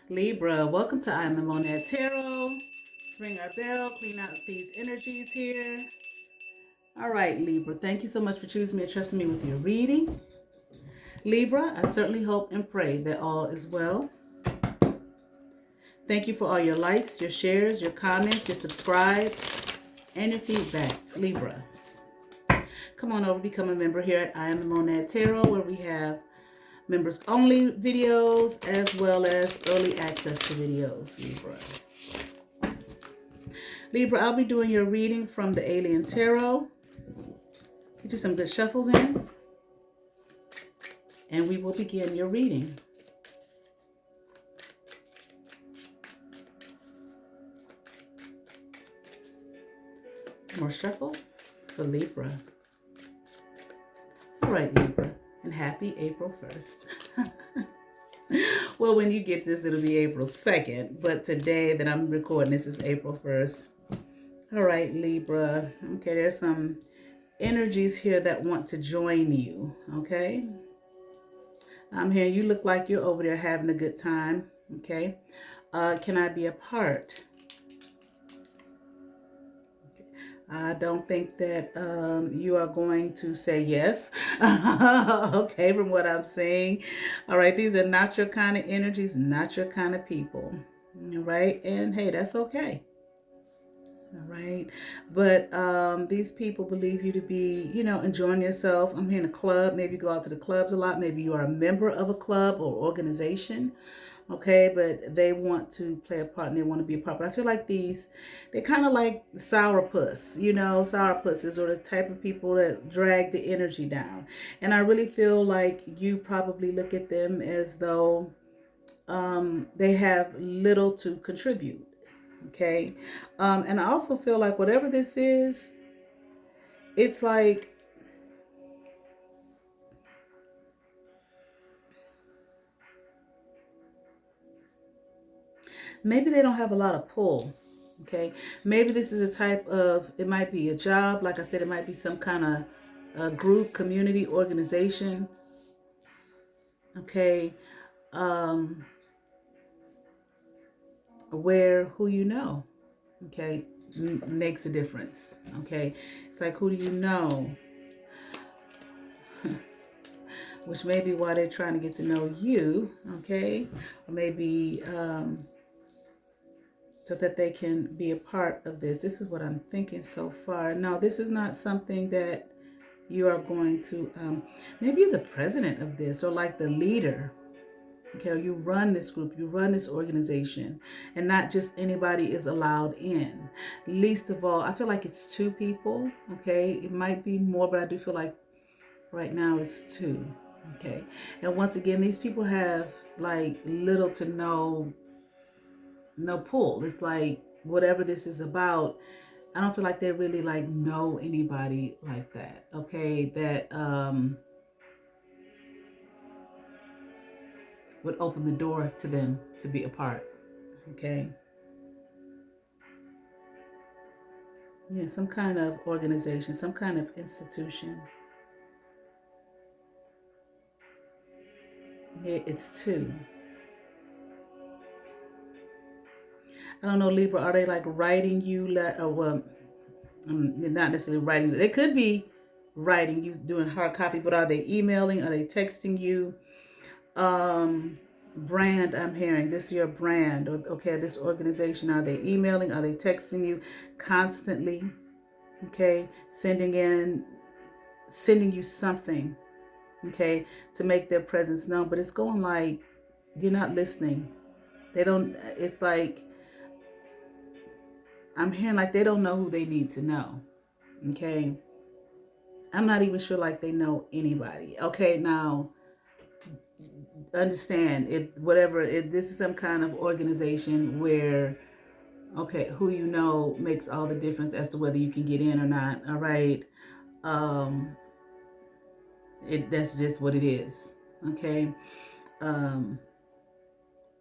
Libra, welcome to I Am the Monad Tarot. Let's ring our bell, clean out these energies here. All right, Libra, thank you so much for choosing me and trusting me with your reading. Libra, I certainly hope and pray that all is well. Thank you for all your likes, your shares, your comments, your subscribes, and your feedback, Libra. Come on over, become a member here at I Am the Monad Tarot, where we have members only videos as well as early access to videos, Libra. Libra, I'll be doing your reading from the Alien Tarot. Get you some good shuffles in, and we will begin your reading. More shuffle for Libra. All right, Libra, and happy April 1st. Well, when you get this, it'll be April 2nd, but today that I'm recording this is April 1st. All right, Libra. Okay, there's some energies here that want to join you, okay? I'm hearing you look like you're over there having a good time, okay? Can I be a part? I don't think that you are going to say yes. Okay, from what I'm saying. All right, these are not your kind of energies, not your kind of people. All right, and hey, that's okay. All right, but these people believe you to be, enjoying yourself. I'm hearing a club. Maybe you go out to the clubs a lot. Maybe you are a member of a club or organization. Okay, but they want to play a part and they want to be a part. But I feel like they're kind of like sourpuss, sourpusses are the type of people that drag the energy down. And I really feel like you probably look at them as though they have little to contribute. Okay, and I also feel like whatever this is, it's like maybe they don't have a lot of pull. Okay, maybe this is a type of, it might be a job. Like I said, it might be some kind of group, community, organization. Okay, where who you know, okay, makes a difference. Okay, it's like, who do you know? Which may be why they're trying to get to know you. Okay, or maybe so that they can be a part of this. This is what I'm thinking so far. No, this is not something that you are going to, maybe you're the president of this or like the leader. Okay, you run this group, you run this organization, and not just anybody is allowed in. Least of all, I feel like it's two people. Okay, it might be more, but I do feel like right now it's two. Okay, and once again, these people have like little to no pull. It's like whatever this is about, I don't feel like they really like know anybody like that. Okay, that would open the door to them to be a part. Okay, yeah, some kind of organization, some kind of institution. Yeah, it's two. I don't know, Libra, are they like writing you well, not necessarily writing, they could be writing you, doing hard copy, but are they emailing, are they texting you? Brand, I'm hearing this is your brand, or okay, this organization, are they emailing, are they texting you constantly? Okay, sending you something, okay, to make their presence known, but it's going like you're not listening. They don't, it's like I'm hearing like they don't know who they need to know. Okay, I'm not even sure like they know anybody. Okay, now understand it, whatever it, this is some kind of organization where, okay, who you know makes all the difference as to whether you can get in or not. All right, that's just what it is. Okay, and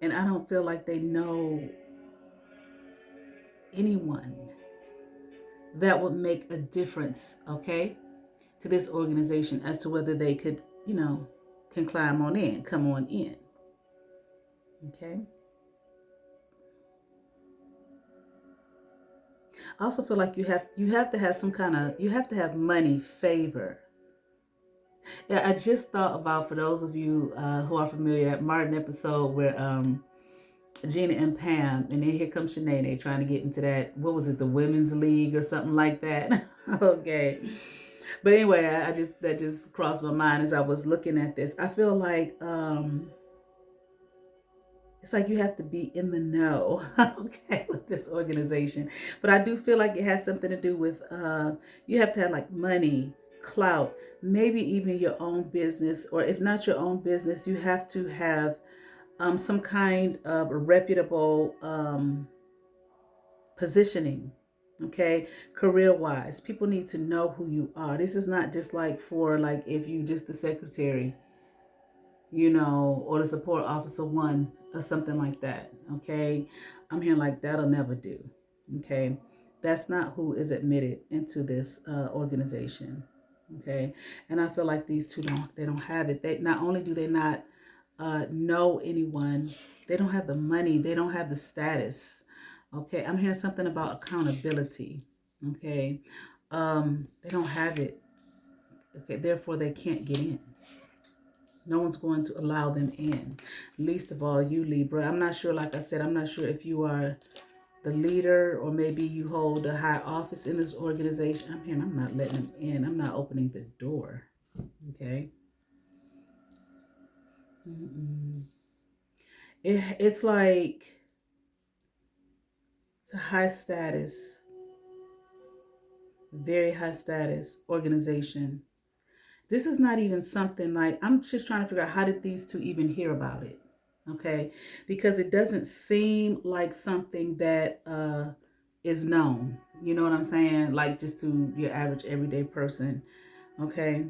I don't feel like they know anyone that would make a difference, okay, to this organization as to whether they could, can climb on in, come on in. Okay. I also feel like you have to have some kind of, you have to have money favor. Yeah, I just thought about, for those of you who are familiar, that Martin episode where Gina and Pam, and then here comes Shanae trying to get into that, what was it, the women's league or something like that. Okay. But anyway, I just, that just crossed my mind as I was looking at this. I feel like it's like you have to be in the know, okay, with this organization. But I do feel like it has something to do with you have to have like money, clout, maybe even your own business, or if not your own business, you have to have some kind of reputable positioning. Okay, career wise, people need to know who you are. This is not just like for like if you just the secretary, or the support officer one or something like that. Okay. I'm here like that'll never do. Okay. That's not who is admitted into this organization. Okay. And I feel like these two they don't have it. They not only do they not know anyone, they don't have the money, they don't have the status. Okay. I'm hearing something about accountability. Okay. They don't have it. Okay. Therefore they can't get in. No one's going to allow them in. Least of all you, Libra. I'm not sure, like I said, I'm not sure if you are the leader or maybe you hold a high office in this organization. I'm here and I'm not letting them in. I'm not opening the door. Okay. It's like it's a high status, very high status organization. This is not even something like, I'm just trying to figure out how did these two even hear about it? Okay. Because it doesn't seem like something that is known. You know what I'm saying? Like just to your average everyday person. Okay.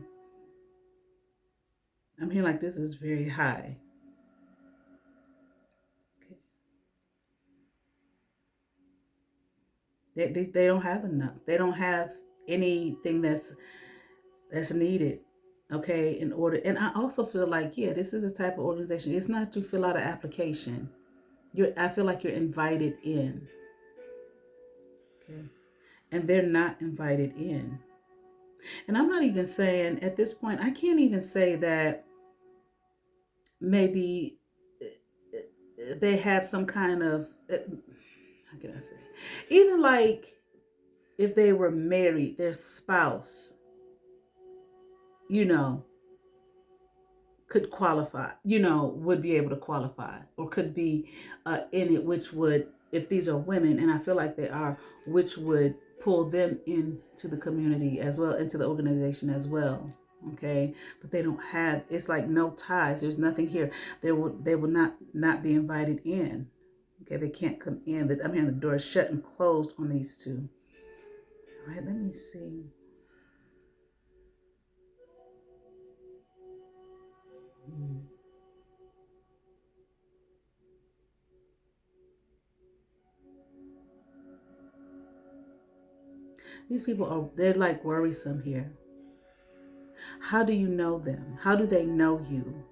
I'm hearing like this is very high. Okay. They don't have enough. They don't have anything that's needed. Okay, in order, and I also feel like, yeah, this is a type of organization. It's not to fill out an application. I feel like you're invited in. Okay. And they're not invited in. And I'm not even saying at this point, I can't even say that maybe they have some kind of, how can I say, even like if they were married, their spouse, you know, could qualify, would be able to qualify or could be in it, which would, if these are women, and I feel like they are, which would pull them into the community as well, into the organization as well. Okay, but they don't have. It's like no ties. There's nothing here. They will not be invited in. Okay, they can't come in. I'm hearing the door shut and closed on these two. All right, let me see. These people they're like worrisome here. How do you know them? How do they know you?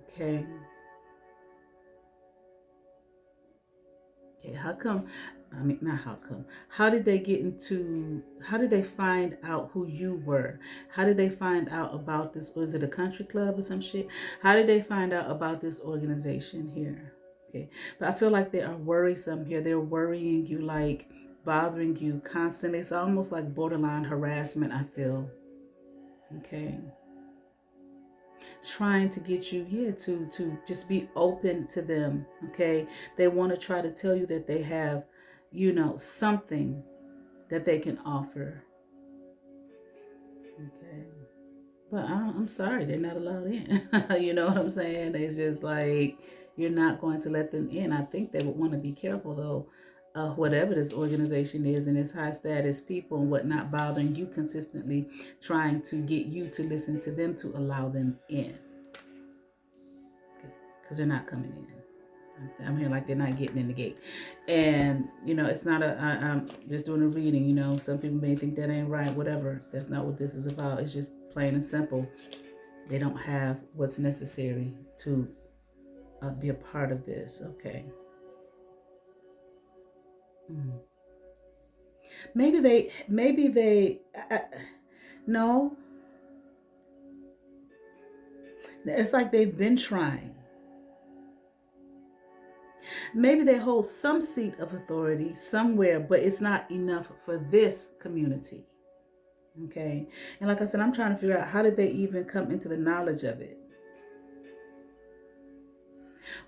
Okay. Okay, how come? I mean, not how come. How did they find out who you were? How did they find out about this? Was it a country club or some shit? How did they find out about this organization here? Okay. But I feel like they are worrisome here. They're worrying you, like bothering you constantly. It's almost like borderline harassment, I feel. Okay. Trying to get you, yeah, to just be open to them. Okay. They want to try to tell you that they have, something that they can offer. Okay. But I'm sorry, they're not allowed in. You know what I'm saying? It's just like you're not going to let them in. I think they would want to be careful though, whatever this organization is and its high status people and whatnot bothering you consistently, trying to get you to listen to them to allow them in. Because they're not coming in. I'm here like they're not getting in the gate. And, it's not I'm just doing a reading, some people may think that ain't right, whatever. That's not what this is about. It's just plain and simple. They don't have what's necessary to be a part of this. Okay. Maybe they, no, it's like they've been trying. Maybe they hold some seat of authority somewhere, but it's not enough for this community. Okay. And like I said, I'm trying to figure out how did they even come into the knowledge of it.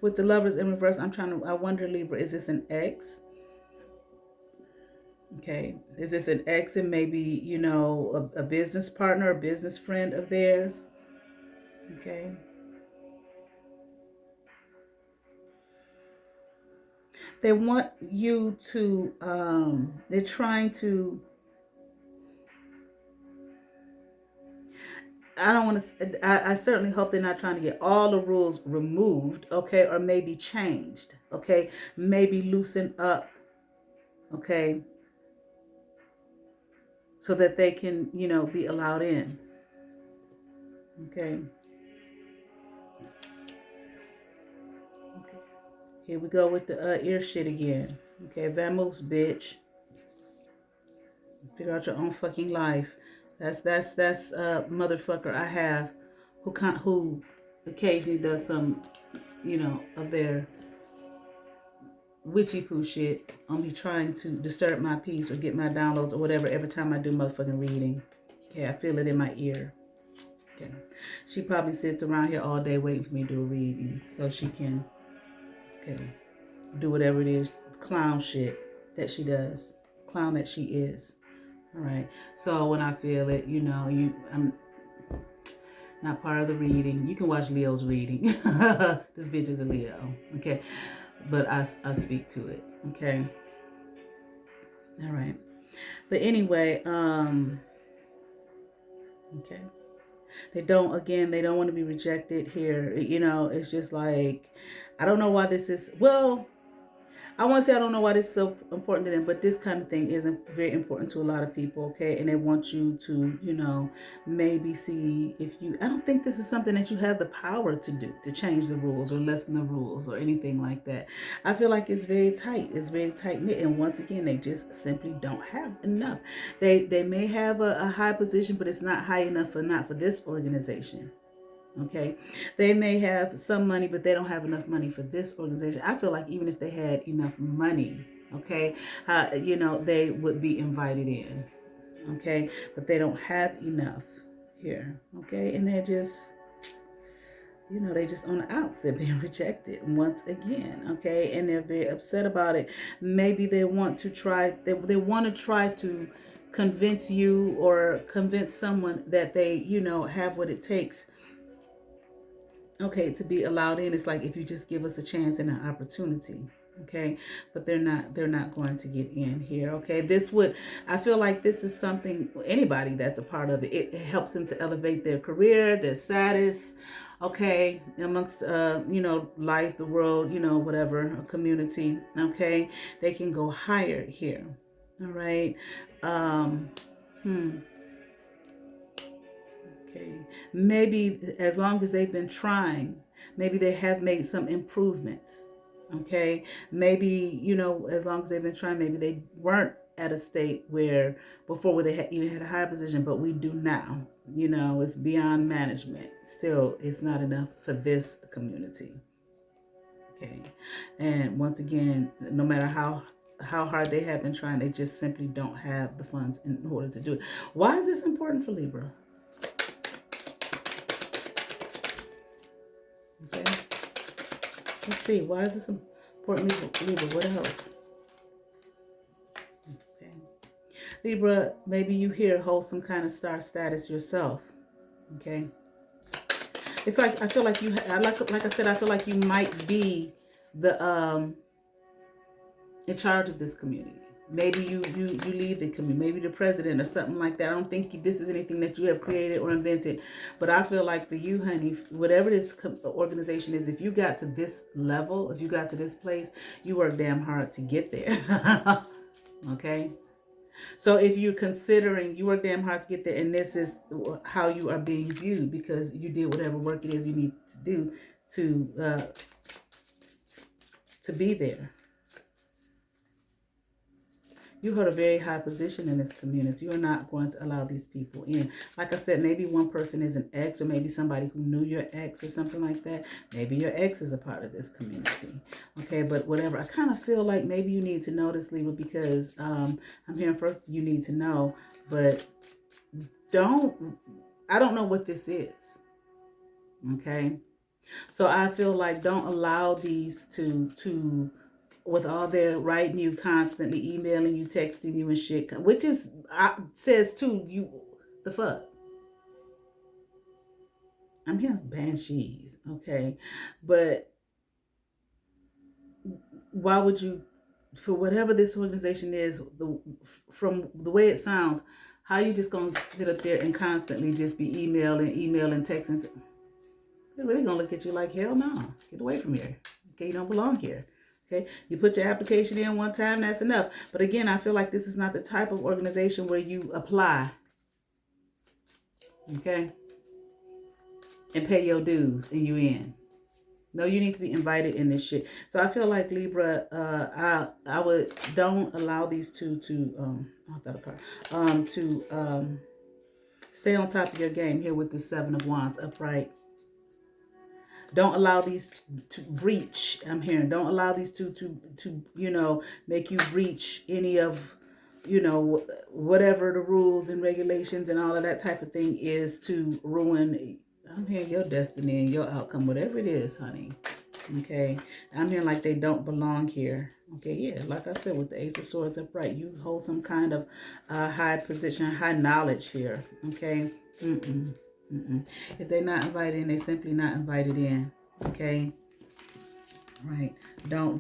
With the lovers in reverse, I wonder, Libra, is this an ex? Okay. Is this an ex and maybe, a business partner, a business friend of theirs? Okay. They want you to, they're trying to, I don't want to, I certainly hope they're not trying to get all the rules removed, okay, or maybe changed, okay, maybe loosen up, okay, so that they can, be allowed in, okay. Okay. Here we go with the ear shit again. Okay, vamoose, bitch. Figure out your own fucking life. That's motherfucker I have who occasionally does some, of their witchy poo shit on me trying to disturb my peace or get my downloads or whatever every time I do motherfucking reading. Okay, I feel it in my ear. Okay. She probably sits around here all day waiting for me to do a reading so she can, okay, do whatever it is, clown shit that she does, clown that she is. All right. So when I feel it, I'm not part of the reading. You can watch Leo's reading. This bitch is a Leo. Okay. But I speak to it. Okay. All right. But anyway, okay. They don't want to be rejected here. It's just like, I don't know why this is, well, I want to say I don't know why this is so important to them, but this kind of thing isn't very important to a lot of people, okay? And they want you to, maybe see if you, I don't think this is something that you have the power to do, to change the rules or lessen the rules or anything like that. I feel like it's very tight. It's very tight knit. And once again, they just simply don't have enough. They may have a high position, but it's not high enough not for this organization. Okay, they may have some money, but they don't have enough money for this organization. I feel like even if they had enough money, okay, they would be invited in. Okay, but they don't have enough here. Okay, and they're just, they just on the outs. They're being rejected once again. Okay, and they're very upset about it. Maybe they want to try. They want to try to convince you or convince someone that they, have what it takes, okay, to be allowed in. It's like, if you just give us a chance and an opportunity, okay, but they're not going to get in here. Okay, I feel like this is something, anybody that's a part of it, it helps them to elevate their career, their status, okay, amongst life, the world, whatever, a community. Okay, they can go higher here. All right. Okay. Maybe as long as they've been trying, maybe they have made some improvements. Okay. Maybe, as long as they've been trying, maybe they weren't at a state where before where they even had a high position, but we do now. It's beyond management. Still, it's not enough for this community. Okay. And once again, no matter how hard they have been trying, they just simply don't have the funds in order to do it. Why is this important for Libra? Okay. Let's see. Why is this important, Libra? What else? Okay. Libra, maybe you here hold some kind of star status yourself. Okay. It's like, I feel like like I said, I feel like you might be the in charge of this community. Maybe you lead the community, maybe the president or something like that. I don't think this is anything that you have created or invented, but I feel like for you, honey, whatever this organization is, if you got to this level, if you got to this place, you work damn hard to get there. Okay? So if you're considering, you work damn hard to get there, and this is how you are being viewed because you did whatever work it is you need to do to be there. You hold a very high position in this community. You're not going to allow these people in. Like I said, maybe one person is an ex, or maybe somebody who knew your ex or something like that. Maybe your ex is a part of this community. Okay, but whatever. I kind of feel like maybe you need to know this, Libra, because I'm hearing first you need to know, but I don't know what this is. Okay. So I feel like don't allow these to with all their writing you constantly, emailing you, texting you and shit, which is says too, you the fuck. I'm hearing banshees, okay, but why would you, for whatever this organization is, from the way it sounds, how you just gonna sit up there and constantly just be emailing, texting? They're really gonna look at you like, hell no, get away from here. Okay, you don't belong here. Okay, you put your application in one time, that's enough. But again, I feel like this is not the type of organization where you apply, okay, and pay your dues and you in. No, you need to be invited in this shit. So I feel like Libra, I would don't allow these two to stay on top of your game here with the Seven of Wands upright. Don't allow these to breach. I'm hearing. Don't allow these two to make you breach any of, whatever the rules and regulations and all of that type of thing is to ruin. I'm hearing your destiny and your outcome, whatever it is, honey. Okay. I'm hearing like they don't belong here. Okay. Yeah. Like I said, with the Ace of Swords upright, you hold some kind of high position, high knowledge here. Okay. If they're not invited in, they're simply not invited in. Okay. Right. Don't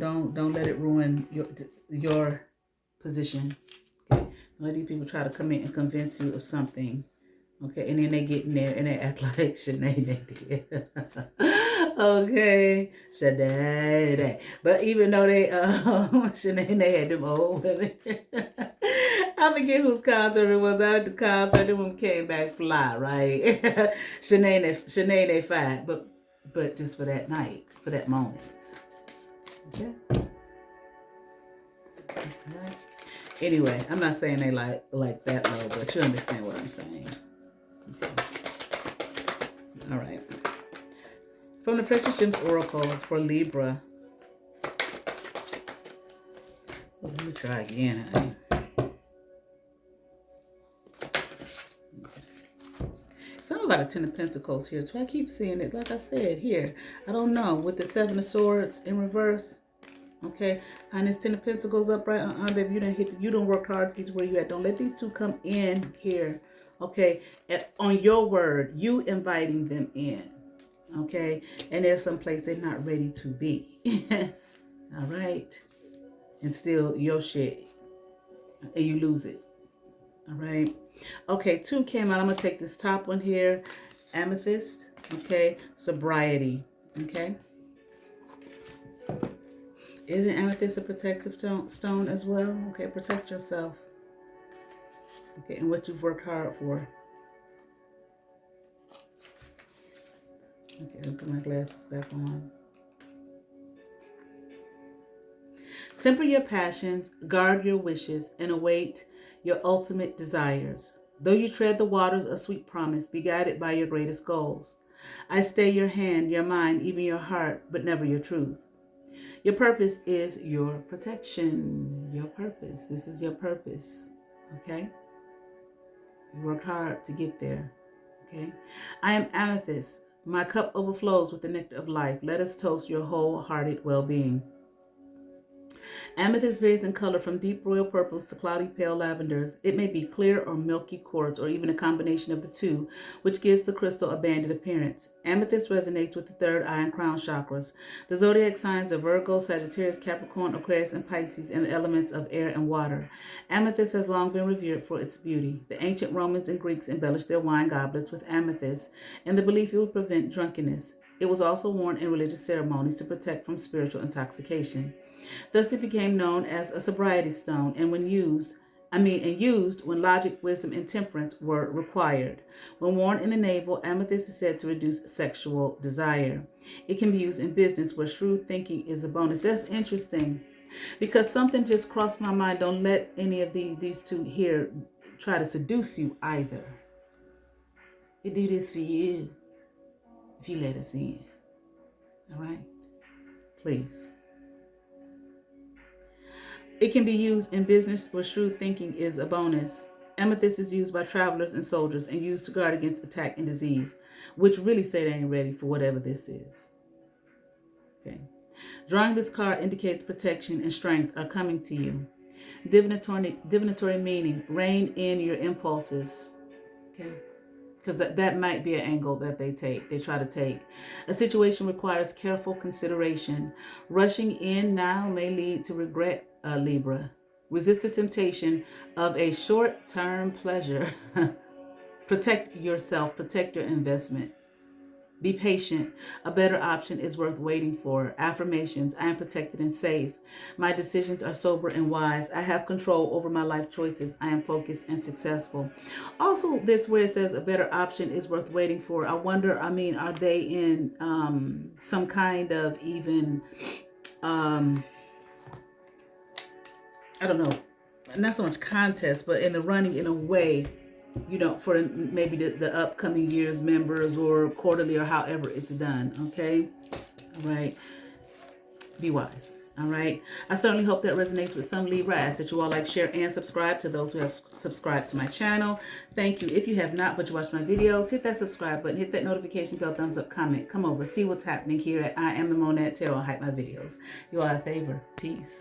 let it ruin your position. Okay. Don't let these people try to come in and convince you of something. Okay, and then they get in there and they act like Shanae did. Okay, Shanae. But even though they Shanae had them old women. I forget whose concert it was. Out at the concert, the woman came back fly, right? Shanae they fight, but just for that night, for that moment. Okay. All right. Anyway, I'm not saying they like that low, but you understand what I'm saying. Okay. All right. From the Precious Gems Oracle for Libra. Well, let me try again, honey. Something about a Ten of Pentacles here, too. I keep seeing it. Like I said, here. I don't know. With the Seven of Swords in reverse. Okay. And this Ten of Pentacles upright. Baby, you don't work hard to get to where you at. Don't let these two come in here. Okay, on your word, you inviting them in, okay? And there's some place they're not ready to be, all right? And still your shit, and you lose it, all right? Okay, 2 came out. I'm going to take this top one here, amethyst, okay? Sobriety, okay? Isn't amethyst a protective stone as well? Okay, protect yourself. Okay, and what you've worked hard for. Okay, I'll put my glasses back on. Temper your passions, guard your wishes, and await your ultimate desires. Though you tread the waters of sweet promise, be guided by your greatest goals. I stay your hand, your mind, even your heart, but never your truth. Your purpose is your protection. Your purpose. This is your purpose. Okay? You worked hard to get there, okay? I am amethyst. My cup overflows with the nectar of life. Let us toast your wholehearted well-being. Amethyst varies in color from deep royal purples to cloudy pale lavenders. It may be clear or milky quartz or even a combination of the two, which gives the crystal a banded appearance. Amethyst resonates with the third eye and crown chakras. The zodiac signs are Virgo, Sagittarius, Capricorn, Aquarius, and Pisces, and the elements of air and water. Amethyst has long been revered for its beauty. The ancient Romans and Greeks embellished their wine goblets with amethyst in the belief it would prevent drunkenness. It was also worn in religious ceremonies to protect from spiritual intoxication. Thus it became known as a sobriety stone, and used when logic, wisdom, and temperance were required. When worn in the navel, amethyst is said to reduce sexual desire. It can be used in business where shrewd thinking is a bonus. That's interesting. Because something just crossed my mind. Don't let any of these two here try to seduce you either. We do this for you if you let us in. All right? Please. It can be used in business where shrewd thinking is a bonus. Amethyst is used by travelers and soldiers and used to guard against attack and disease, which really say they ain't ready for whatever this is. Okay. Drawing this card indicates protection and strength are coming to you. Divinatory meaning, rein in your impulses. Okay. Because that might be an angle that they try to take. A situation requires careful consideration. Rushing in now may lead to regret, Libra. Resist the temptation of a short-term pleasure. Protect yourself, protect your investment. Be patient. A better option is worth waiting for. Affirmations. I am protected and safe. My decisions are sober and wise. I have control over my life choices. I am focused and successful. Also, this where it says a better option is worth waiting for. I wonder, are they in some kind of even, I don't know, not so much contest, but in the running in a way, for maybe the upcoming year's members or quarterly or however it's done. Okay. All right. Be wise. All right. I certainly hope that resonates with some Libra. I ask that you all like, share, and subscribe to those who have subscribed to my channel. Thank you. If you have not, but you watch my videos, hit that subscribe button, hit that notification bell, thumbs up, comment, come over, see what's happening here at I Am the Monad Tarot. I'll hype my videos. You all have a favor. Peace.